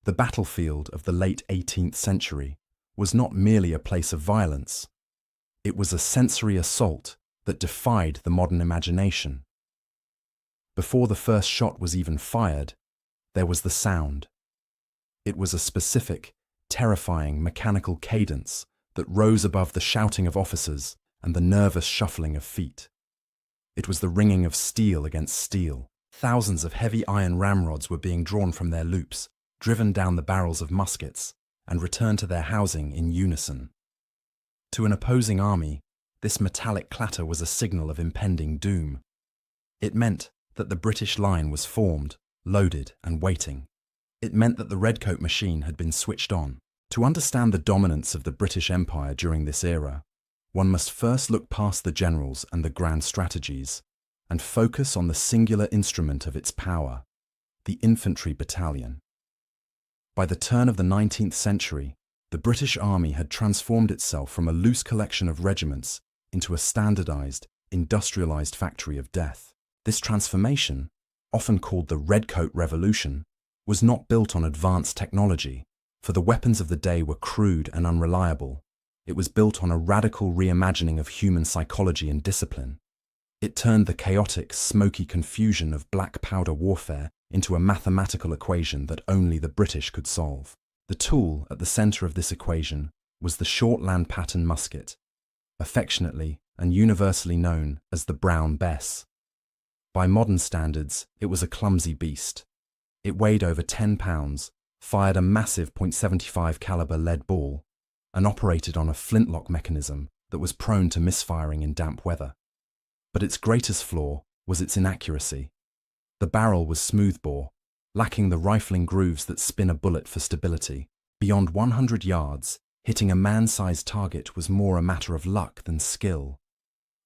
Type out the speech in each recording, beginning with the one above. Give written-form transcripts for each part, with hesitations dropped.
The battlefield of the late 18th century was not merely a place of violence. It was a sensory assault that defied the modern imagination. Before the first shot was even fired, there was the sound. It was a specific, terrifying mechanical cadence that rose above the shouting of officers and the nervous shuffling of feet. It was the ringing of steel against steel. Thousands of heavy iron ramrods were being drawn from their loops, driven down the barrels of muskets, and returned to their housing in unison. To an opposing army, this metallic clatter was a signal of impending doom. It meant that the British line was formed, loaded, and waiting. It meant that the Redcoat machine had been switched on. To understand the dominance of the British Empire during this era, one must first look past the generals and the grand strategies, and focus on the singular instrument of its power, the infantry battalion. By the turn of the 19th century, the British Army had transformed itself from a loose collection of regiments into a standardized, industrialized factory of death. This transformation, often called the Redcoat Revolution, was not built on advanced technology, for the weapons of the day were crude and unreliable. It was built on a radical reimagining of human psychology and discipline. It turned the chaotic, smoky confusion of black powder warfare into a mathematical equation that only the British could solve. The tool at the center of this equation was the short-land pattern musket, affectionately and universally known as the Brown Bess. By modern standards, it was a clumsy beast. It weighed over 10 pounds, fired a massive .75 caliber lead ball, and operated on a flintlock mechanism that was prone to misfiring in damp weather. But its greatest flaw was its inaccuracy. The barrel was smoothbore, lacking the rifling grooves that spin a bullet for stability. Beyond 100 yards, hitting a man-sized target was more a matter of luck than skill.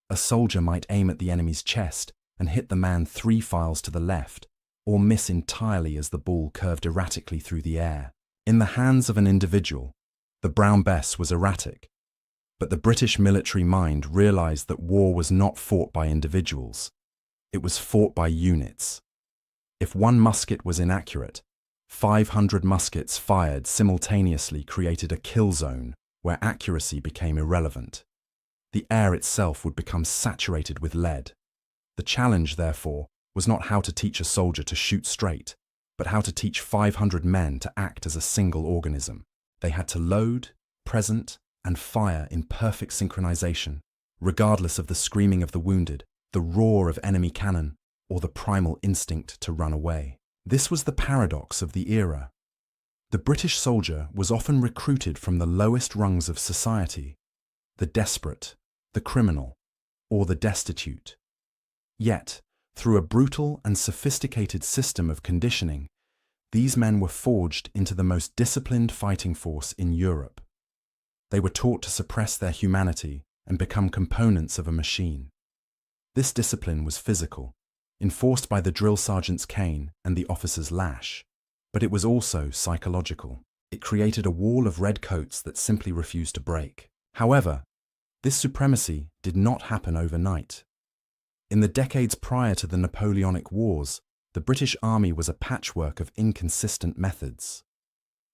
A soldier might aim at the enemy's chest and hit the man 3 files to the left, or miss entirely as the ball curved erratically through the air. In the hands of an individual, the Brown Bess was erratic, but the British military mind realized that war was not fought by individuals. It was fought by units. If one musket was inaccurate, 500 muskets fired simultaneously created a kill zone where accuracy became irrelevant. The air itself would become saturated with lead. The challenge, therefore, was not how to teach a soldier to shoot straight, but how to teach 500 men to act as a single organism. They had to load, present, and fire in perfect synchronization, regardless of the screaming of the wounded, the roar of enemy cannon, or the primal instinct to run away. This was the paradox of the era. The British soldier was often recruited from the lowest rungs of society, the desperate, the criminal, or the destitute. Yet, through a brutal and sophisticated system of conditioning, these men were forged into the most disciplined fighting force in Europe. They were taught to suppress their humanity and become components of a machine. This discipline was physical, enforced by the drill sergeant's cane and the officer's lash, but it was also psychological. It created a wall of redcoats that simply refused to break. However, this supremacy did not happen overnight. In the decades prior to the Napoleonic Wars, the British Army was a patchwork of inconsistent methods.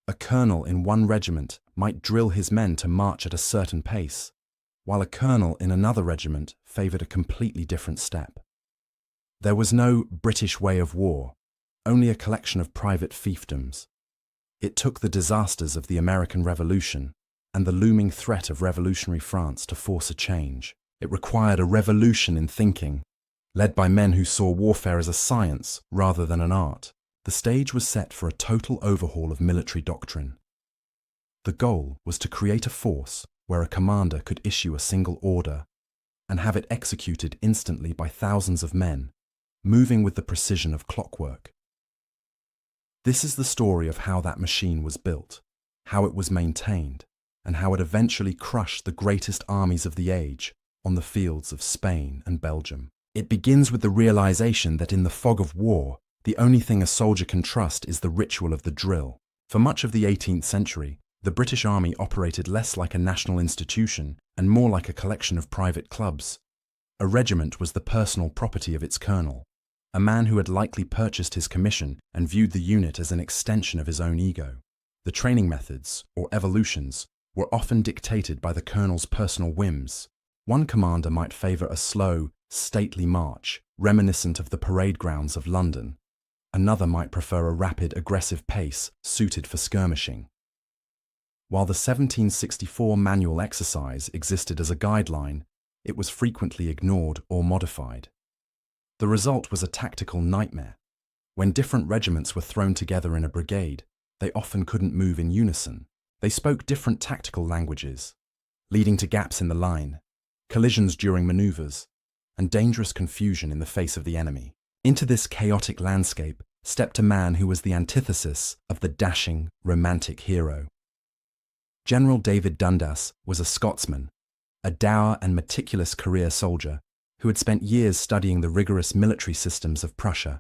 A colonel in one regiment might drill his men to march at a certain pace, while a colonel in another regiment favoured a completely different step. There was no British way of war, only a collection of private fiefdoms. It took the disasters of the American Revolution and the looming threat of revolutionary France to force a change. It required a revolution in thinking, led by men who saw warfare as a science rather than an art. The stage was set for a total overhaul of military doctrine. The goal was to create a force where a commander could issue a single order and have it executed instantly by thousands of men, moving with the precision of clockwork. This is the story of how that machine was built, how it was maintained, and how it eventually crushed the greatest armies of the age on the fields of Spain and Belgium. It begins with the realization that in the fog of war, the only thing a soldier can trust is the ritual of the drill. For much of the 18th century, the British Army operated less like a national institution and more like a collection of private clubs. A regiment was the personal property of its colonel. a man who had likely purchased his commission and viewed the unit as an extension of his own ego. The training methods, or evolutions, were often dictated by the colonel's personal whims. One commander might favor a slow, stately march, reminiscent of the parade grounds of London. Another might prefer a rapid, aggressive pace suited for skirmishing. While the 1764 manual exercise existed as a guideline, it was frequently ignored or modified. The result was a tactical nightmare. When different regiments were thrown together in a brigade, they often couldn't move in unison. They spoke different tactical languages, leading to gaps in the line, collisions during maneuvers, and dangerous confusion in the face of the enemy. Into this chaotic landscape stepped a man who was the antithesis of the dashing, romantic hero. General David Dundas was a Scotsman, a dour and meticulous career soldier who had spent years studying the rigorous military systems of Prussia.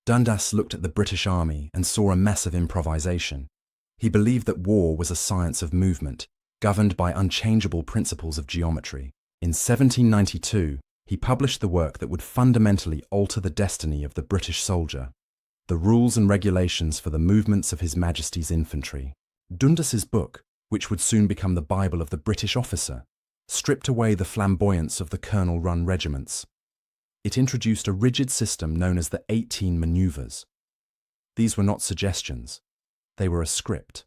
Dundas looked at the British Army and saw a mess of improvisation. He believed that war was a science of movement, governed by unchangeable principles of geometry. In 1792, he published the work that would fundamentally alter the destiny of the British soldier, The Rules and Regulations for the Movements of His Majesty's Infantry. Dundas's book, which would soon become the Bible of the British officer, stripped away the flamboyance of the colonel-run regiments. It introduced a rigid system known as the 18 Manoeuvres. These were not suggestions. They were a script.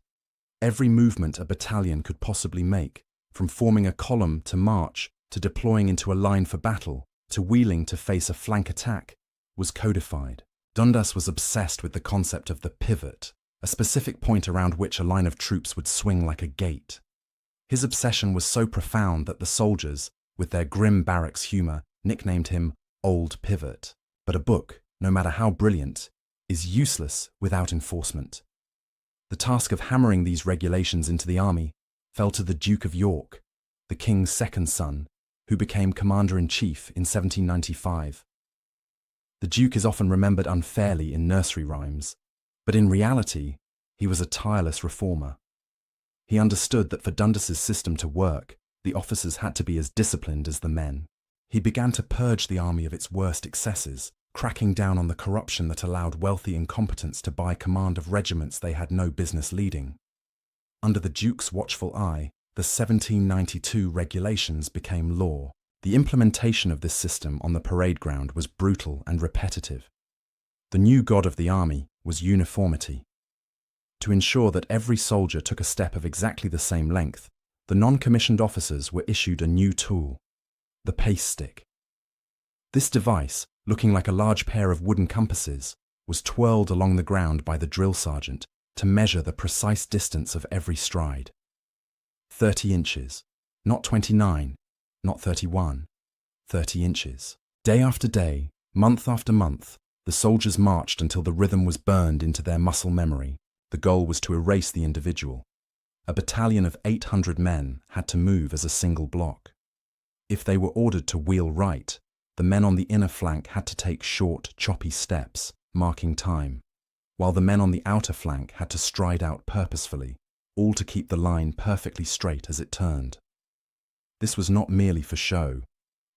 Every movement a battalion could possibly make, from forming a column to march, to deploying into a line for battle, to wheeling to face a flank attack, was codified. Dundas was obsessed with the concept of the pivot, a specific point around which a line of troops would swing like a gate. His obsession was so profound that the soldiers, with their grim barracks humour, nicknamed him Old Pivot. But a book, no matter how brilliant, is useless without enforcement. The task of hammering these regulations into the army fell to the Duke of York, the king's second son, who became commander-in-chief in 1795. The Duke is often remembered unfairly in nursery rhymes, but in reality, he was a tireless reformer. He understood that for Dundas's system to work, the officers had to be as disciplined as the men. He began to purge the army of its worst excesses, cracking down on the corruption that allowed wealthy incompetents to buy command of regiments they had no business leading. Under the Duke's watchful eye, the 1792 regulations became law. The implementation of this system on the parade ground was brutal and repetitive. The new god of the army was uniformity. To ensure that every soldier took a step of exactly the same length, the non-commissioned officers were issued a new tool, the pace stick. This device, looking like a large pair of wooden compasses, was twirled along the ground by the drill sergeant to measure the precise distance of every stride. 30 inches, not 29, not 31, 30 inches. Day after day, month after month, the soldiers marched until the rhythm was burned into their muscle memory. The goal was to erase the individual. A battalion of 800 men had to move as a single block. If they were ordered to wheel right, the men on the inner flank had to take short, choppy steps, marking time, while the men on the outer flank had to stride out purposefully, all to keep the line perfectly straight as it turned. This was not merely for show.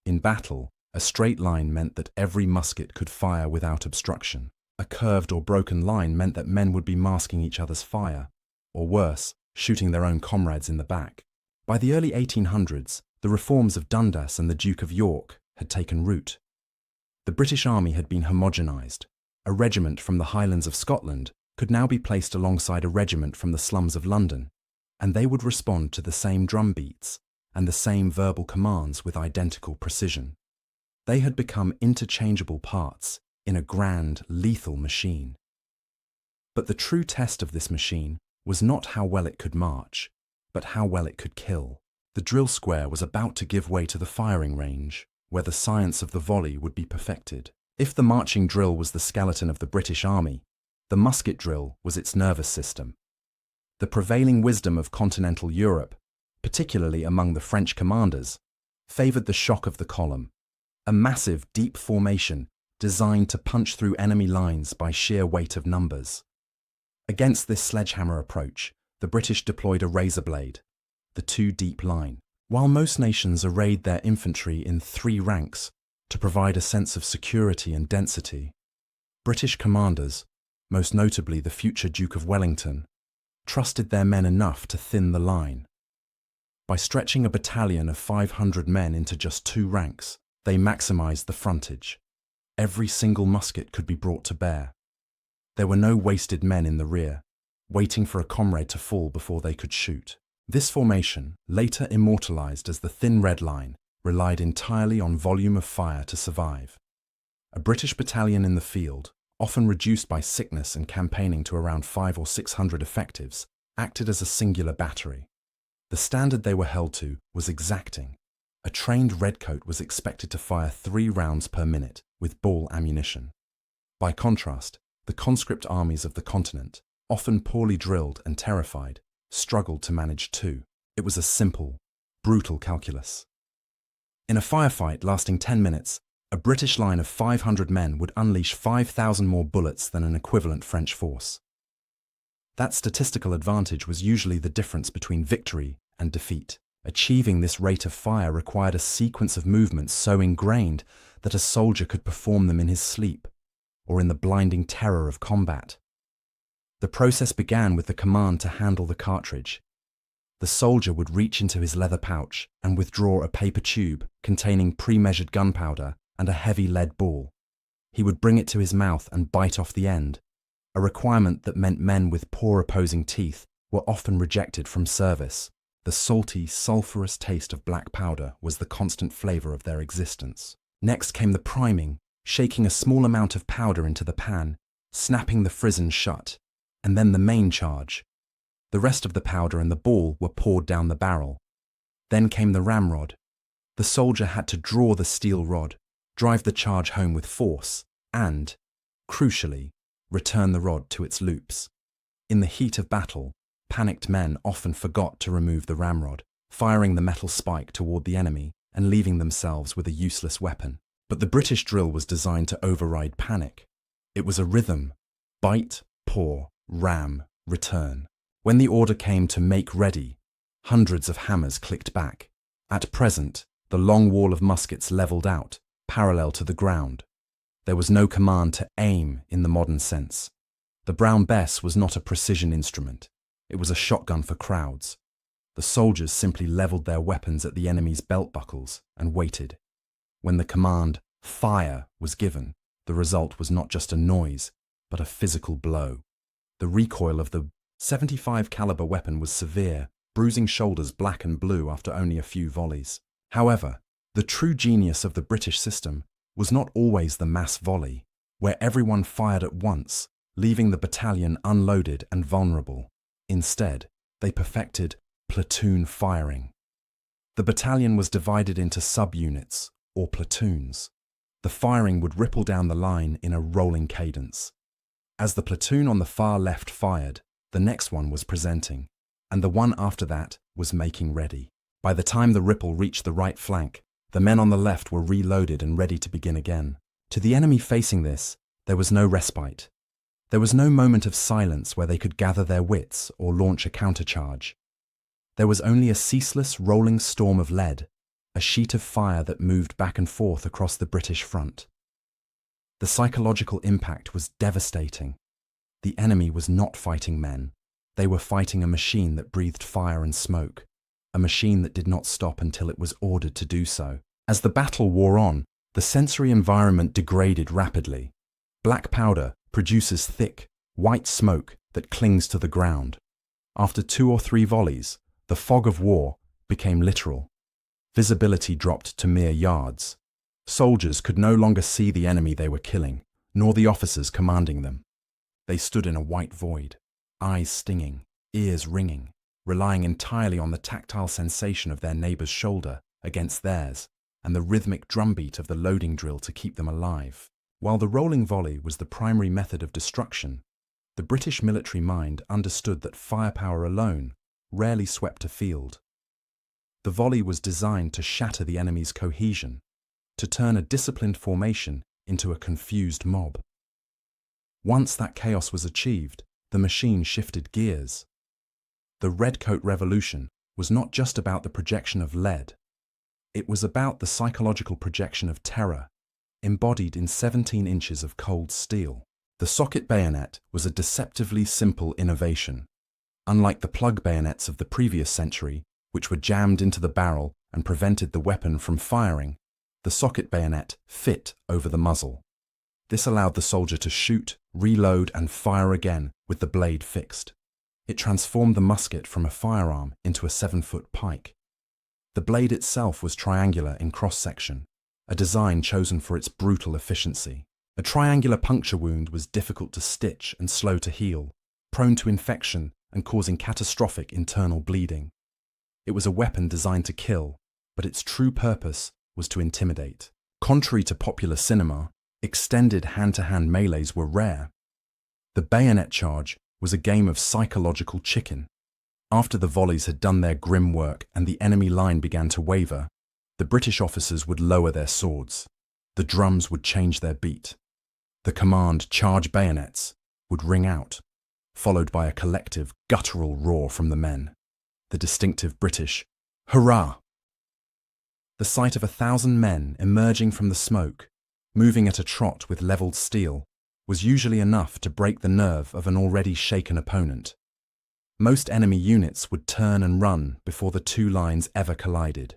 In battle, a straight line meant that every musket could fire without obstruction. A curved or broken line meant that men would be masking each other's fire, or worse, shooting their own comrades in the back. By the early 1800s, the reforms of Dundas and the Duke of York had taken root. The British Army had been homogenised. A regiment from the Highlands of Scotland could now be placed alongside a regiment from the slums of London, and they would respond to the same drum beats and the same verbal commands with identical precision. They had become interchangeable parts in a grand, lethal machine. But the true test of this machine was not how well it could march, but how well it could kill. The drill square was about to give way to the firing range, where the science of the volley would be perfected. If the marching drill was the skeleton of the British Army, the musket drill was its nervous system. The prevailing wisdom of continental Europe, particularly among the French commanders, favoured the shock of the column, a massive, deep formation designed to punch through enemy lines by sheer weight of numbers. Against this sledgehammer approach, the British deployed a razor blade, the two-deep line. While most nations arrayed their infantry in 3 ranks, To provide a sense of security and density, British commanders, most notably the future Duke of Wellington, trusted their men enough to thin the line. By stretching a battalion of 500 men into just 2 ranks, they maximised the frontage. Every single musket could be brought to bear. There were no wasted men in the rear, waiting for a comrade to fall before they could shoot. This formation, later immortalised as the Thin Red Line, relied entirely on volume of fire to survive. A British battalion in the field, often reduced by sickness and campaigning to around 500 or 600 effectives, acted as a singular battery. The standard they were held to was exacting. A trained redcoat was expected to fire 3 rounds per minute with ball ammunition. By contrast, the conscript armies of the continent, often poorly drilled and terrified, struggled to manage 2. It was a simple, brutal calculus. In a firefight lasting 10 minutes, a British line of 500 men would unleash 5,000 more bullets than an equivalent French force. That statistical advantage was usually the difference between victory and defeat. Achieving this rate of fire required a sequence of movements so ingrained that a soldier could perform them in his sleep or in the blinding terror of combat. The process began with the command to handle the cartridge. The soldier would reach into his leather pouch and withdraw a paper tube containing pre-measured gunpowder and a heavy lead ball. He would bring it to his mouth and bite off the end, a requirement that meant men with poor opposing teeth were often rejected from service. The salty, sulphurous taste of black powder was the constant flavour of their existence. Next came the priming, shaking a small amount of powder into the pan, snapping the frizzen shut, and then the main charge. The rest of the powder and the ball were poured down the barrel. Then came the ramrod. The soldier had to draw the steel rod, drive the charge home with force, and, crucially, return the rod to its loops. In the heat of battle, panicked men often forgot to remove the ramrod, firing the metal spike toward the enemy and leaving themselves with a useless weapon. But the British drill was designed to override panic. It was a rhythm: bite, pour, ram, return. When the order came to make ready, hundreds of hammers clicked back. At present, the long wall of muskets levelled out, parallel to the ground. There was no command to aim in the modern sense. The Brown Bess was not a precision instrument. It was a shotgun for crowds. The soldiers simply levelled their weapons at the enemy's belt buckles and waited. When the command, fire, was given, the result was not just a noise, but a physical blow. The recoil of the .75 caliber weapon was severe, bruising shoulders black and blue after only a few volleys. However, the true genius of the British system was not always the mass volley, where everyone fired at once, leaving the battalion unloaded and vulnerable. Instead, they perfected platoon firing. The battalion was divided into subunits, or platoons. The firing would ripple down the line in a rolling cadence. As the platoon on the far left fired, the next one was presenting, and the one after that was making ready. By the time the ripple reached the right flank, the men on the left were reloaded and ready to begin again. To the enemy facing this, there was no respite. There was no moment of silence where they could gather their wits or launch a countercharge. There was only a ceaseless rolling storm of lead, a sheet of fire that moved back and forth across the British front. The psychological impact was devastating. The enemy was not fighting men. They were fighting a machine that breathed fire and smoke, a machine that did not stop until it was ordered to do so. As the battle wore on, the sensory environment degraded rapidly. Black powder produces thick, white smoke that clings to the ground. After 2 or 3 volleys, the fog of war became literal. Visibility dropped to mere yards. Soldiers could no longer see the enemy they were killing, nor the officers commanding them. They stood in a white void, eyes stinging, ears ringing, relying entirely on the tactile sensation of their neighbour's shoulder against theirs, and the rhythmic drumbeat of the loading drill to keep them alive. While the rolling volley was the primary method of destruction, the British military mind understood that firepower alone rarely swept a field. The volley was designed to shatter the enemy's cohesion, to turn a disciplined formation into a confused mob. Once that chaos was achieved, the machine shifted gears. The Redcoat Revolution was not just about the projection of lead. It was about the psychological projection of terror embodied in 17 inches of cold steel. The socket bayonet was a deceptively simple innovation. Unlike the plug bayonets of the previous century, which were jammed into the barrel and prevented the weapon from firing, the socket bayonet fit over the muzzle. This allowed the soldier to shoot, reload, and fire again with the blade fixed. It transformed the musket from a firearm into a 7-foot pike. The blade itself was triangular in cross-section, a design chosen for its brutal efficiency. A triangular puncture wound was difficult to stitch and slow to heal, prone to infection and causing catastrophic internal bleeding. It was a weapon designed to kill, but its true purpose was to intimidate. Contrary to popular cinema, extended hand-to-hand melees were rare. The bayonet charge was a game of psychological chicken. After the volleys had done their grim work and the enemy line began to waver, the British officers would lower their swords. The drums would change their beat. The command, "Charge bayonets," would ring out, followed by a collective, guttural roar from the men. The distinctive British, "Hurrah!" The sight of 1,000 men emerging from the smoke, moving at a trot with levelled steel, was usually enough to break the nerve of an already shaken opponent. Most enemy units would turn and run before the two lines ever collided.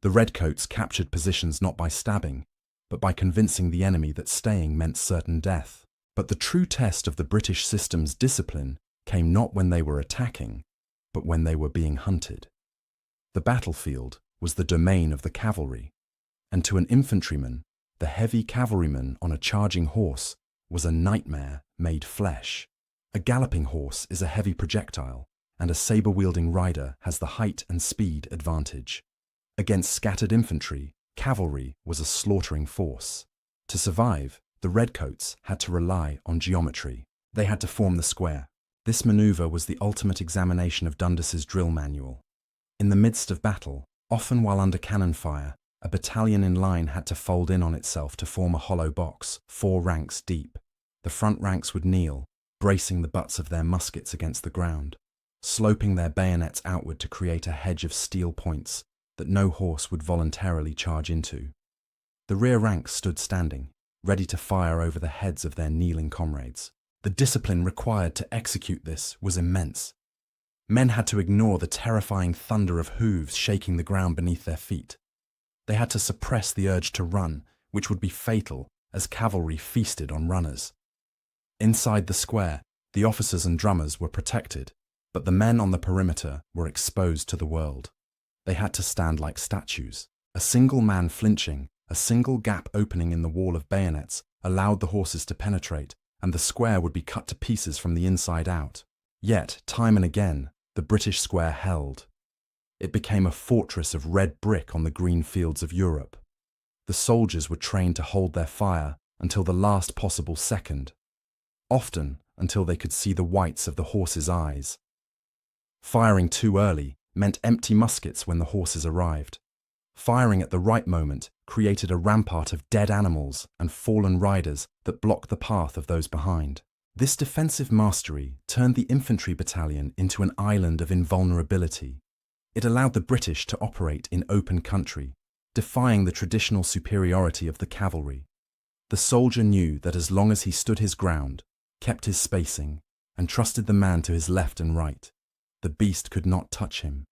The Redcoats captured positions not by stabbing, but by convincing the enemy that staying meant certain death. But the true test of the British system's discipline came not when they were attacking, but when they were being hunted. The battlefield was the domain of the cavalry, and to an infantryman, the heavy cavalryman on a charging horse was a nightmare made flesh. A galloping horse is a heavy projectile, and a saber-wielding rider has the height and speed advantage. Against scattered infantry, cavalry was a slaughtering force. To survive, the Redcoats had to rely on geometry. They had to form the square. This maneuver was the ultimate examination of Dundas's drill manual. In the midst of battle, often while under cannon fire, a battalion in line had to fold in on itself to form a hollow box, 4 ranks deep. The front ranks would kneel, bracing the butts of their muskets against the ground, sloping their bayonets outward to create a hedge of steel points that no horse would voluntarily charge into. The rear ranks stood standing, ready to fire over the heads of their kneeling comrades. The discipline required to execute this was immense. Men had to ignore the terrifying thunder of hooves shaking the ground beneath their feet. They had to suppress the urge to run, which would be fatal as cavalry feasted on runners. Inside the square, the officers and drummers were protected, but the men on the perimeter were exposed to the world. They had to stand like statues. A single man flinching, a single gap opening in the wall of bayonets allowed the horses to penetrate, and the square would be cut to pieces from the inside out. Yet, time and again, the British square held. It became a fortress of red brick on the green fields of Europe. The soldiers were trained to hold their fire until the last possible second, often until they could see the whites of the horses' eyes. Firing too early meant empty muskets when the horses arrived. Firing at the right moment created a rampart of dead animals and fallen riders that blocked the path of those behind. This defensive mastery turned the infantry battalion into an island of invulnerability. It allowed the British to operate in open country, defying the traditional superiority of the cavalry. The soldier knew that as long as he stood his ground, kept his spacing, and trusted the man to his left and right, the beast could not touch him.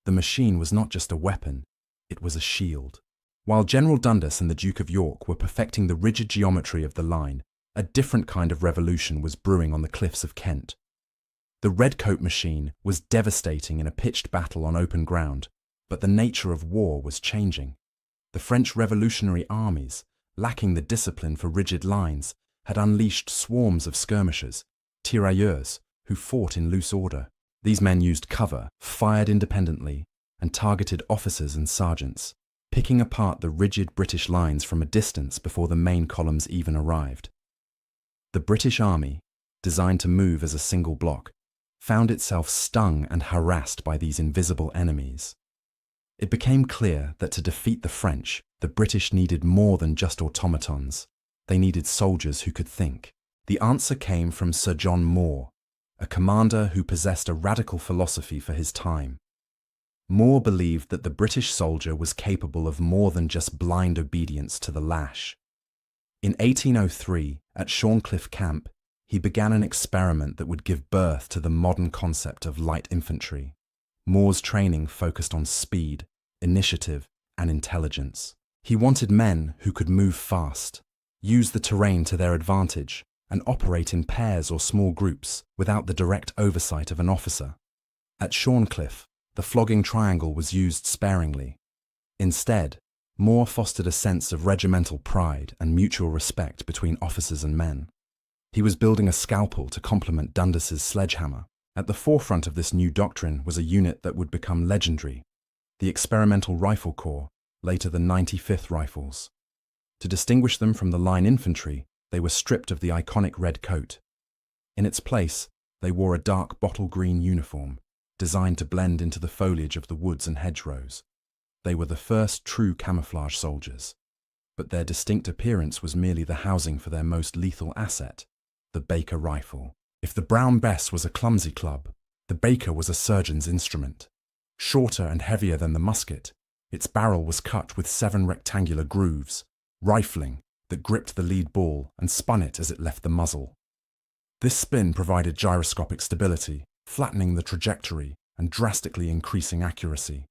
The machine was not just a weapon, it was a shield. While General Dundas and the Duke of York were perfecting the rigid geometry of the line, a different kind of revolution was brewing on the cliffs of Kent. The Redcoat machine was devastating in a pitched battle on open ground, but the nature of war was changing. The French revolutionary armies, lacking the discipline for rigid lines, had unleashed swarms of skirmishers, tirailleurs, who fought in loose order. These men used cover, fired independently, and targeted officers and sergeants, picking apart the rigid British lines from a distance before the main columns even arrived. The British Army, designed to move as a single block, found itself stung and harassed by these invisible enemies. It became clear that to defeat the French, the British needed more than just automatons. They needed soldiers who could think. The answer came from Sir John Moore, a commander who possessed a radical philosophy for his time. Moore believed that the British soldier was capable of more than just blind obedience to the lash. In 1803, at Shorncliffe Camp, he began an experiment that would give birth to the modern concept of light infantry. Moore's training focused on speed, initiative, and intelligence. He wanted men who could move fast, use the terrain to their advantage, and operate in pairs or small groups without the direct oversight of an officer. At Shorncliffe, the flogging triangle was used sparingly. Instead, Moore fostered a sense of regimental pride and mutual respect between officers and men. He was building a scalpel to complement Dundas's sledgehammer. At the forefront of this new doctrine was a unit that would become legendary, the Experimental Rifle Corps, later the 95th Rifles. To distinguish them from the line infantry, they were stripped of the iconic red coat. In its place, they wore a dark bottle green uniform, designed to blend into the foliage of the woods and hedgerows. They were the first true camouflage soldiers, but their distinct appearance was merely the housing for their most lethal asset, the Baker rifle. If the Brown Bess was a clumsy club, the Baker was a surgeon's instrument. Shorter and heavier than the musket, its barrel was cut with 7 rectangular grooves, rifling, that gripped the lead ball and spun it as it left the muzzle. This spin provided gyroscopic stability, flattening the trajectory and drastically increasing accuracy.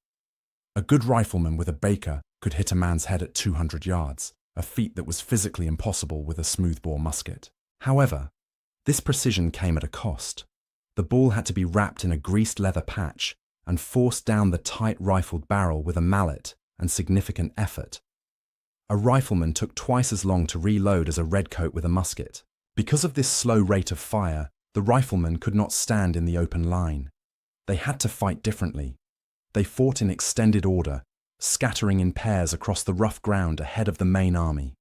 A good rifleman with a Baker could hit a man's head at 200 yards, a feat that was physically impossible with a smoothbore musket. However, this precision came at a cost. The ball had to be wrapped in a greased leather patch and forced down the tight rifled barrel with a mallet and significant effort. A rifleman took twice as long to reload as a redcoat with a musket. Because of this slow rate of fire, the riflemen could not stand in the open line. They had to fight differently. They fought in extended order, scattering in pairs across the rough ground ahead of the main army.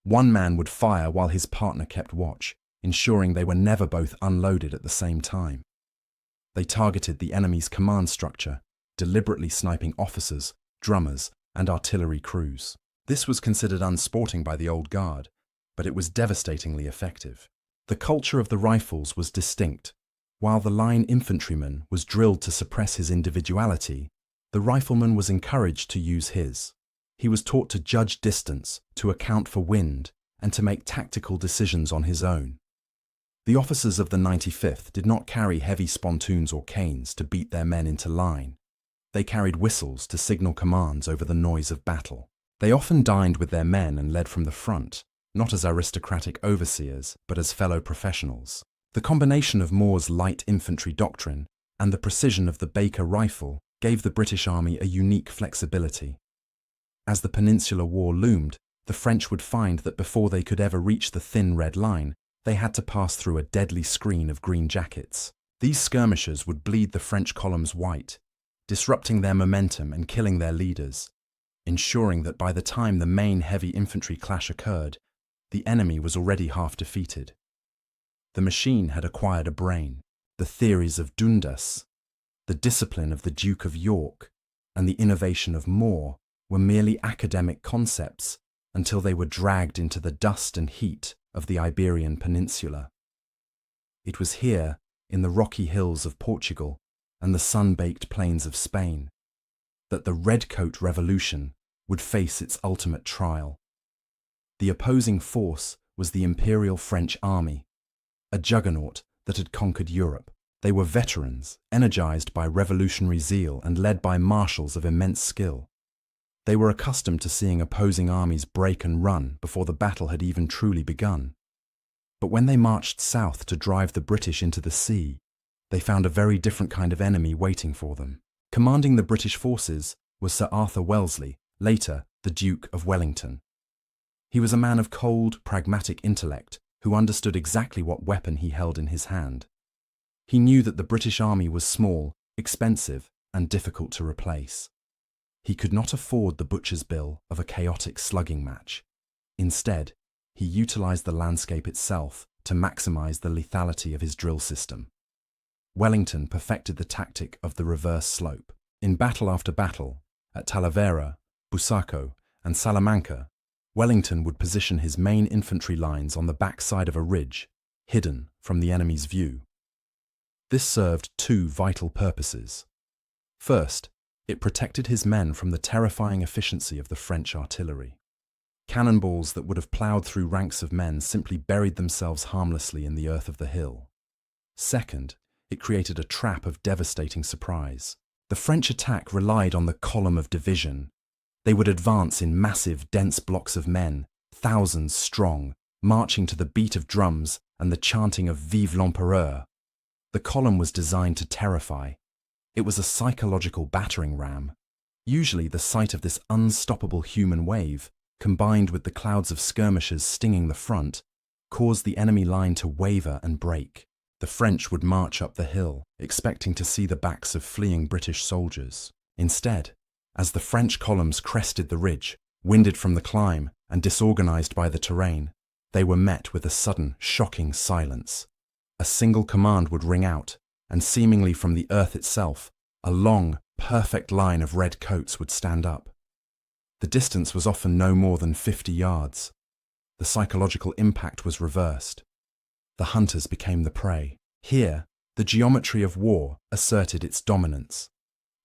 One man would fire while his partner kept watch, ensuring they were never both unloaded at the same time. They targeted the enemy's command structure, deliberately sniping officers, drummers, and artillery crews. This was considered unsporting by the old guard, but it was devastatingly effective. The culture of the rifles was distinct. While the line infantryman was drilled to suppress his individuality, the rifleman was encouraged to use his. He was taught to judge distance, to account for wind, and to make tactical decisions on his own. The officers of the 95th did not carry heavy spontoons or canes to beat their men into line. They carried whistles to signal commands over the noise of battle. They often dined with their men and led from the front, not as aristocratic overseers, but as fellow professionals. The combination of Moore's light infantry doctrine and the precision of the Baker rifle gave the British Army a unique flexibility. As the Peninsular War loomed, the French would find that before they could ever reach the thin red line, they had to pass through a deadly screen of green jackets. These skirmishers would bleed the French columns white, disrupting their momentum and killing their leaders, ensuring that by the time the main heavy infantry clash occurred, the enemy was already half defeated. The machine had acquired a brain. The theories of Dundas, the discipline of the Duke of York, and the innovation of Moore were merely academic concepts until they were dragged into the dust and heat of the Iberian Peninsula. It was here, in the rocky hills of Portugal and the sun-baked plains of Spain, that the Redcoat Revolution would face its ultimate trial. The opposing force was the Imperial French Army, a juggernaut that had conquered Europe. They were veterans, energized by revolutionary zeal and led by marshals of immense skill. They were accustomed to seeing opposing armies break and run before the battle had even truly begun. But when they marched south to drive the British into the sea, they found a very different kind of enemy waiting for them. Commanding the British forces was Sir Arthur Wellesley, later the Duke of Wellington. He was a man of cold, pragmatic intellect who understood exactly what weapon he held in his hand. He knew that the British Army was small, expensive, and difficult to replace. He could not afford the butcher's bill of a chaotic slugging match. Instead, he utilized the landscape itself to maximize the lethality of his drill system. Wellington perfected the tactic of the reverse slope. In battle after battle, at Talavera, Busaco, and Salamanca, Wellington would position his main infantry lines on the backside of a ridge, hidden from the enemy's view. This served two vital purposes. First, It protected his men from the terrifying efficiency of the French artillery. Cannonballs that would have ploughed through ranks of men simply buried themselves harmlessly in the earth of the hill. Second, it created a trap of devastating surprise. The French attack relied on the column of division. They would advance in massive, dense blocks of men, thousands strong, marching to the beat of drums and the chanting of Vive l'Empereur. The column was designed to terrify. It was a psychological battering ram. Usually the sight of this unstoppable human wave, combined with the clouds of skirmishers stinging the front, caused the enemy line to waver and break. The French would march up the hill, expecting to see the backs of fleeing British soldiers. Instead, as the French columns crested the ridge, winded from the climb and disorganized by the terrain, they were met with a sudden, shocking silence. A single command would ring out, and seemingly from the earth itself, a long, perfect line of redcoats would stand up. The distance was often no more than 50 yards. The psychological impact was reversed. The hunters became the prey. Here, the geometry of war asserted its dominance.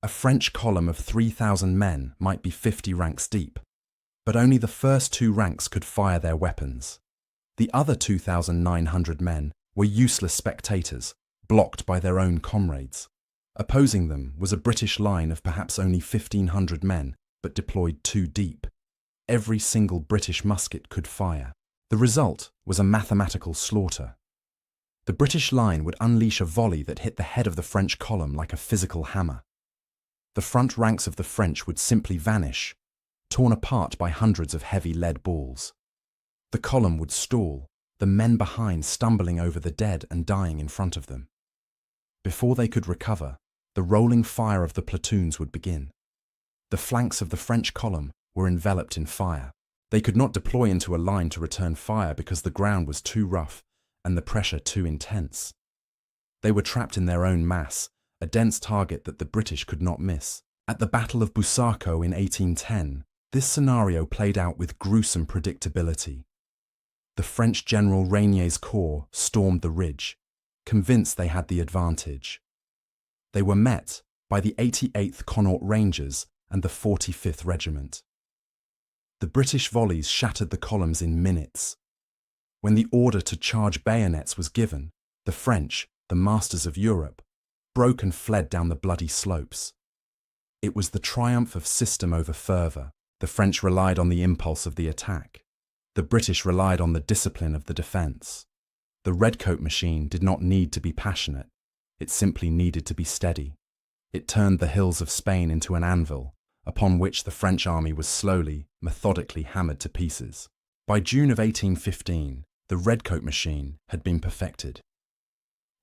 A French column of 3,000 men might be 50 ranks deep, but only the first 2 ranks could fire their weapons. The other 2,900 men were useless spectators, blocked by their own comrades. Opposing them was a British line of perhaps only 1,500 men, but deployed 2 deep. Every single British musket could fire. The result was a mathematical slaughter. The British line would unleash a volley that hit the head of the French column like a physical hammer. The front ranks of the French would simply vanish, torn apart by hundreds of heavy lead balls. The column would stall, the men behind stumbling over the dead and dying in front of them. Before they could recover, the rolling fire of the platoons would begin. The flanks of the French column were enveloped in fire. They could not deploy into a line to return fire because the ground was too rough and the pressure too intense. They were trapped in their own mass, a dense target that the British could not miss. At the Battle of Busaco in 1810, this scenario played out with gruesome predictability. The French General Regnier's corps stormed the ridge, convinced they had the advantage. They were met by the 88th Connaught Rangers and the 45th Regiment. The British volleys shattered the columns in minutes. When the order to charge bayonets was given, the French, the masters of Europe, broke and fled down the bloody slopes. It was the triumph of system over fervour. The French relied on the impulse of the attack. The British relied on the discipline of the defence. The redcoat machine did not need to be passionate. It simply needed to be steady. It turned the hills of Spain into an anvil, upon which the French army was slowly, methodically hammered to pieces. By June of 1815, the redcoat machine had been perfected.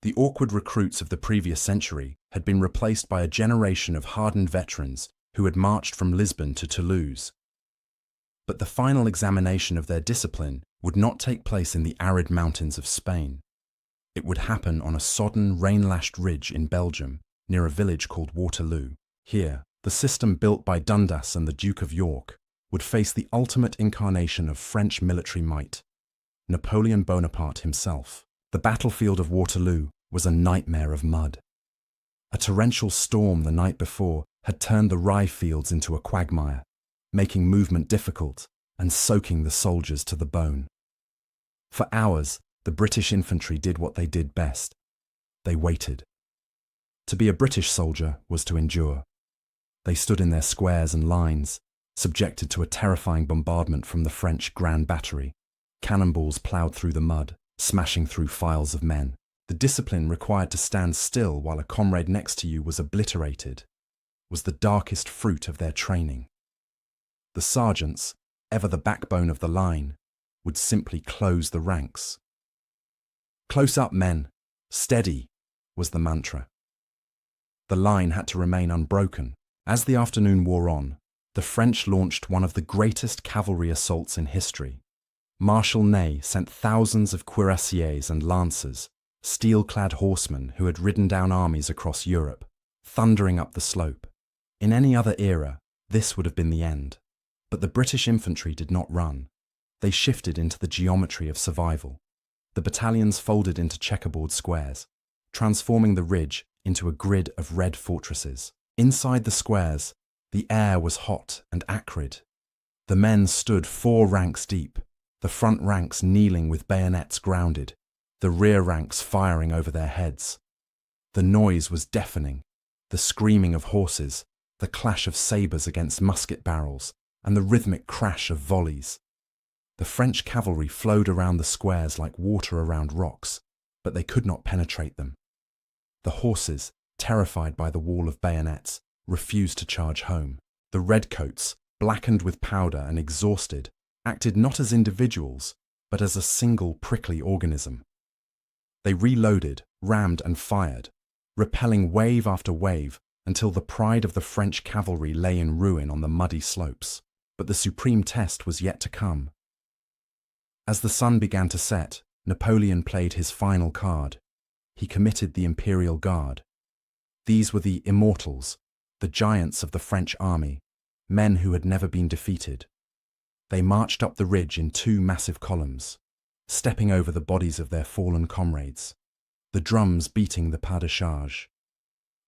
The awkward recruits of the previous century had been replaced by a generation of hardened veterans who had marched from Lisbon to Toulouse. But the final examination of their discipline would not take place in the arid mountains of Spain. It would happen on a sodden, rain-lashed ridge in Belgium, near a village called Waterloo. Here, the system built by Dundas and the Duke of York would face the ultimate incarnation of French military might, Napoleon Bonaparte himself. The battlefield of Waterloo was a nightmare of mud. A torrential storm the night before had turned the rye fields into a quagmire, making movement difficult and soaking the soldiers to the bone. For hours, the British infantry did what they did best. They waited. To be a British soldier was to endure. They stood in their squares and lines, subjected to a terrifying bombardment from the French Grand Battery. Cannonballs ploughed through the mud, smashing through files of men. The discipline required to stand still while a comrade next to you was obliterated was the darkest fruit of their training. The sergeants, ever the backbone of the line, would simply close the ranks. "Close up, men! Steady!" was the mantra. The line had to remain unbroken. As the afternoon wore on, the French launched one of the greatest cavalry assaults in history. Marshal Ney sent thousands of cuirassiers and lancers, steel-clad horsemen who had ridden down armies across Europe, thundering up the slope. In any other era, this would have been the end. But the British infantry did not run. They shifted into the geometry of survival. The battalions folded into checkerboard squares, transforming the ridge into a grid of red fortresses. Inside the squares, the air was hot and acrid. The men stood 4 ranks deep, the front ranks kneeling with bayonets grounded, the rear ranks firing over their heads. The noise was deafening, the screaming of horses, the clash of sabres against musket barrels, and the rhythmic crash of volleys. The French cavalry flowed around the squares like water around rocks, but they could not penetrate them. The horses, terrified by the wall of bayonets, refused to charge home. The Redcoats, blackened with powder and exhausted, acted not as individuals, but as a single prickly organism. They reloaded, rammed and fired, repelling wave after wave until the pride of the French cavalry lay in ruin on the muddy slopes. But the supreme test was yet to come. As the sun began to set, Napoleon played his final card. He committed the Imperial Guard. These were the immortals, the giants of the French army, men who had never been defeated. They marched up the ridge in 2 massive columns, stepping over the bodies of their fallen comrades, the drums beating the pas de charge.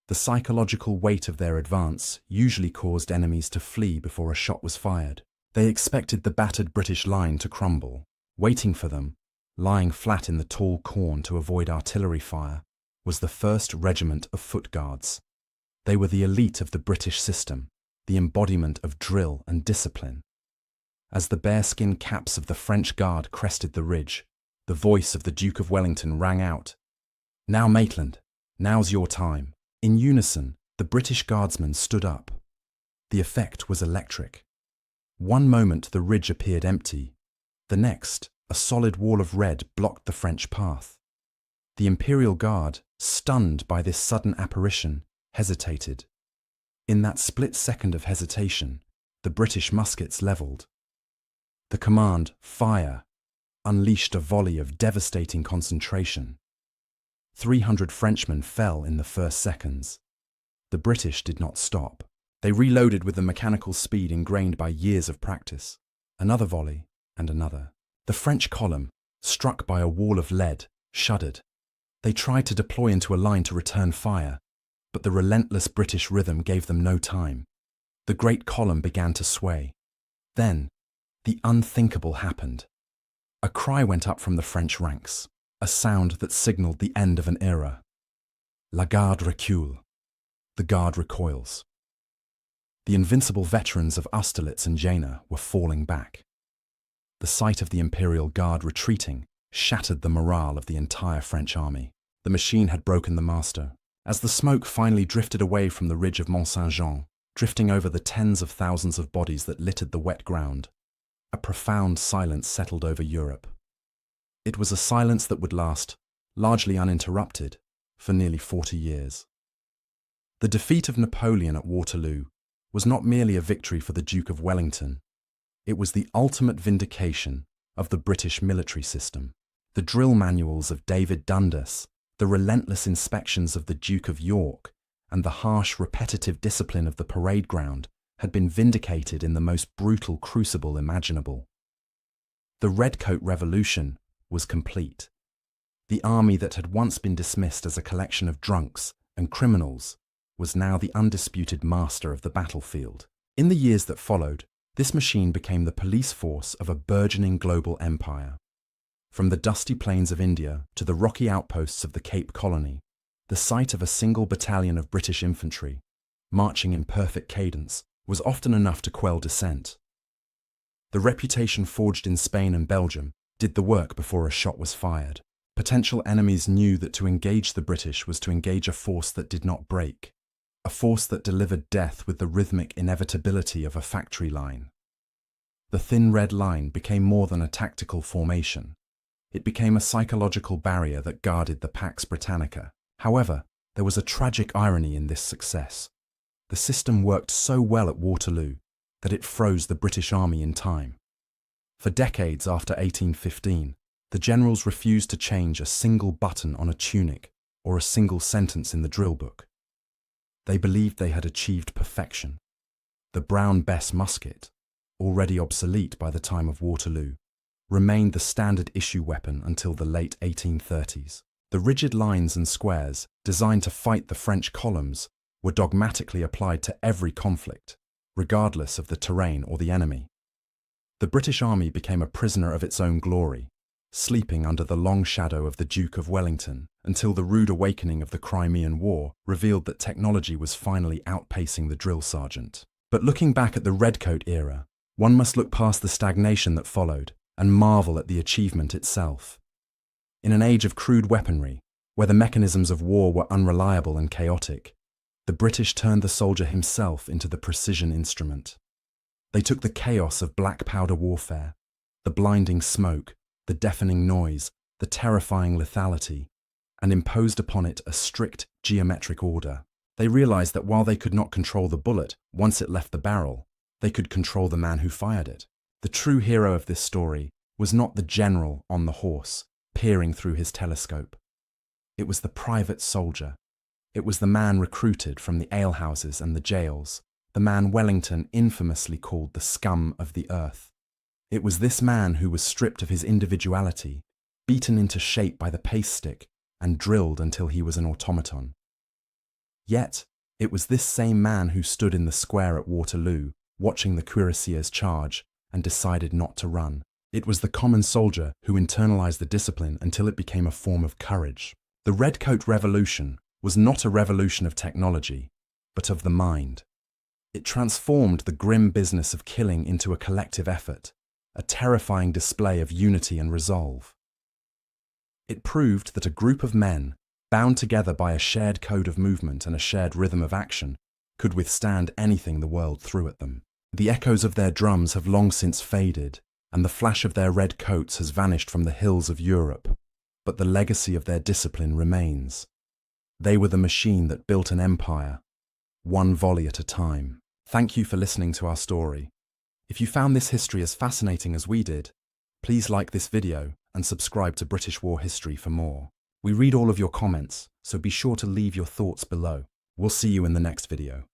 The psychological weight of their advance usually caused enemies to flee before a shot was fired. They expected the battered British line to crumble. Waiting for them, lying flat in the tall corn to avoid artillery fire, was the 1st Regiment of Foot Guards. They were the elite of the British system, the embodiment of drill and discipline. As the bearskin caps of the French Guard crested the ridge, the voice of the Duke of Wellington rang out, "Now, Maitland, now's your time." In unison, the British Guardsmen stood up. The effect was electric. One moment the ridge appeared empty. The next, a solid wall of red blocked the French path. The Imperial Guard, stunned by this sudden apparition, hesitated. In that split second of hesitation, the British muskets levelled. The command, "Fire," unleashed a volley of devastating concentration. 300 Frenchmen fell in the first seconds. The British did not stop. They reloaded with the mechanical speed ingrained by years of practice. Another volley, and another. The French column, struck by a wall of lead, shuddered. They tried to deploy into a line to return fire, but the relentless British rhythm gave them no time. The great column began to sway. Then, the unthinkable happened. A cry went up from the French ranks, a sound that signaled the end of an era. La garde recule. The guard recoils. The invincible veterans of Austerlitz and Jena were falling back. The sight of the Imperial Guard retreating shattered the morale of the entire French army. The machine had broken the master. As the smoke finally drifted away from the ridge of Mont Saint-Jean, drifting over the tens of thousands of bodies that littered the wet ground, a profound silence settled over Europe. It was a silence that would last, largely uninterrupted, for nearly 40 years. The defeat of Napoleon at Waterloo was not merely a victory for the Duke of Wellington. It was the ultimate vindication of the British military system. The drill manuals of David Dundas, the relentless inspections of the Duke of York, and the harsh, repetitive discipline of the parade ground had been vindicated in the most brutal crucible imaginable. The Redcoat Revolution was complete. The army that had once been dismissed as a collection of drunks and criminals was now the undisputed master of the battlefield. In the years that followed, this machine became the police force of a burgeoning global empire. From the dusty plains of India to the rocky outposts of the Cape Colony, the sight of a single battalion of British infantry, marching in perfect cadence, was often enough to quell dissent. The reputation forged in Spain and Belgium did the work before a shot was fired. Potential enemies knew that to engage the British was to engage a force that did not break, a force that delivered death with the rhythmic inevitability of a factory line. The thin red line became more than a tactical formation. It became a psychological barrier that guarded the Pax Britannica. However, there was a tragic irony in this success. The system worked so well at Waterloo that it froze the British Army in time. For decades after 1815, the generals refused to change a single button on a tunic or a single sentence in the drill book. They believed they had achieved perfection. The Brown Bess musket, already obsolete by the time of Waterloo, remained the standard issue weapon until the late 1830s. The rigid lines and squares, designed to fight the French columns, were dogmatically applied to every conflict, regardless of the terrain or the enemy. The British Army became a prisoner of its own glory, sleeping under the long shadow of the Duke of Wellington until the rude awakening of the Crimean War revealed that technology was finally outpacing the drill sergeant. But looking back at the Redcoat era, one must look past the stagnation that followed and marvel at the achievement itself. In an age of crude weaponry, where the mechanisms of war were unreliable and chaotic, the British turned the soldier himself into the precision instrument. They took the chaos of black powder warfare, the blinding smoke, the deafening noise, the terrifying lethality, and imposed upon it a strict geometric order. They realized that while they could not control the bullet once it left the barrel, they could control the man who fired it. The true hero of this story was not the general on the horse, peering through his telescope. It was the private soldier. It was the man recruited from the alehouses and the jails, the man Wellington infamously called the scum of the earth. It was this man who was stripped of his individuality, beaten into shape by the pace stick, and drilled until he was an automaton. Yet, it was this same man who stood in the square at Waterloo, watching the cuirassiers charge, and decided not to run. It was the common soldier who internalized the discipline until it became a form of courage. The Redcoat Revolution was not a revolution of technology, but of the mind. It transformed the grim business of killing into a collective effort, a terrifying display of unity and resolve. It proved that a group of men, bound together by a shared code of movement and a shared rhythm of action, could withstand anything the world threw at them. The echoes of their drums have long since faded, and the flash of their red coats has vanished from the hills of Europe, but the legacy of their discipline remains. They were the machine that built an empire, one volley at a time. Thank you for listening to our story. If you found this history as fascinating as we did, please like this video and subscribe to British War History for more. We read all of your comments, so be sure to leave your thoughts below. We'll see you in the next video.